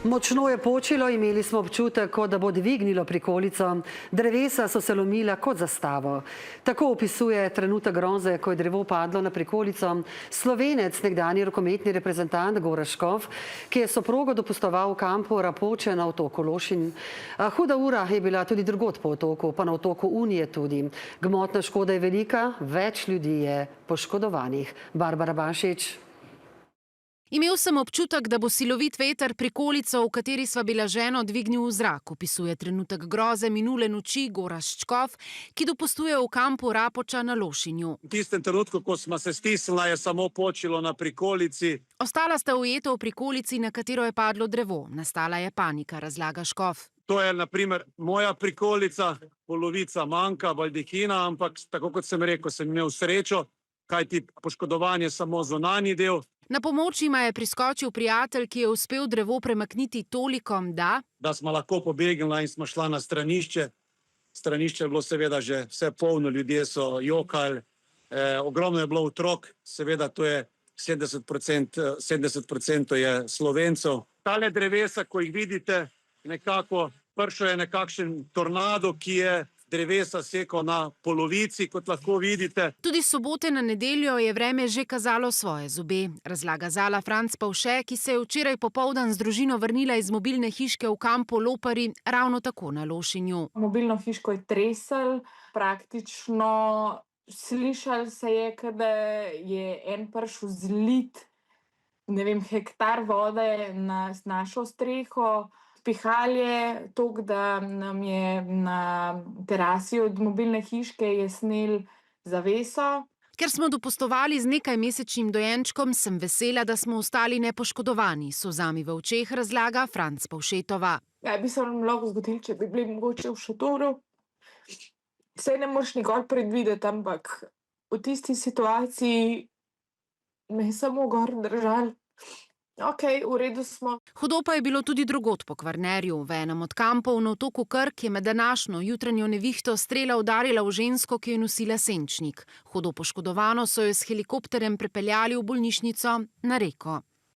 Močno je počilo, imeli smo občutek, kot da bo dvignilo prikolico. Drevesa so se lomila kot zastavo. Tako opisuje trenutek groze, ko je drevo padlo na prikolico Slovenec, nekdanji rokometni reprezentant Gorazd Škof, ki je soprogo dopustoval v kampu Rapoče na otoku Lošinj. Huda ura je bila tudi drugod po otoku, pa na otoku Unije tudi. Gmotna škoda je velika, več ljudi je poškodovanih. Barbara Bašič. Imel sem občutek, da bo silovit veter prikolico, v kateri sva bila ženo, dvignil v zrak, opisuje trenutek groze minule noči Gorazd Škof, ki dopustuje v kampu Rapoča na Lošinju. V tistem trenutku, ko sva se stisnila, je samo počilo na prikolici. Ostala sta ujeta v prikolici, na katero je padlo drevo. Nastala je panika, razlaga Škof. To je, na primer, moja prikolica, polovica manjka, baldihina, ampak tako kot sem rekel, sem imel srečo, kajti poškodovanje samo zunanji del. Na pomoč jima je priskočil prijatelj, ki je uspel drevo premakniti toliko, da smo lahko pobegnila in smo šla na stranišče. Stranišče je bilo seveda že vse polno, ljudje so jokali, ogromno je bilo otrok, seveda to je 70% je Slovencev. Tale drevesa, ko jih vidite, nekako prišel je nekakšen tornado, ki je drevesa sekal na polovici, kot lahko vidite. Tudi sobote na nedeljo je vreme že kazalo svoje zobe, razlaga Zala Franc Pavše, ki se je včeraj popoldan z družino vrnila iz mobilne hiške v kampu Lopari, ravno tako na Lošinju. Mobilno hiško je tresel, praktično slišali se je, da je en prišel zlit, hektar vode na našo streho. Pihal je toliko, da nam je na terasi od mobilne hiške je snel zaveso. Ker smo dopustovali z nekajmesečnim dojenčkom, sem vesela, da smo ostali nepoškodovani, solzami v očeh razlaga Franc Pavšetova. Kaj bi se nam lahko zgodilo, če bi bili mogoče v šotoru? Saj ne moreš nikoli predvideti, ampak v tisti situaciji me je samo gor držali. Okej, v redu smo. Hudo pa je bilo tudi drugod po Kvarnerju. V enem od kampov na otoku Krk je med današnjo jutranjo nevihto strela udarila v žensko, ki je nosila senčnik. Hudo poškodovano so jo s helikopterjem prepeljali v bolnišnico na Reko.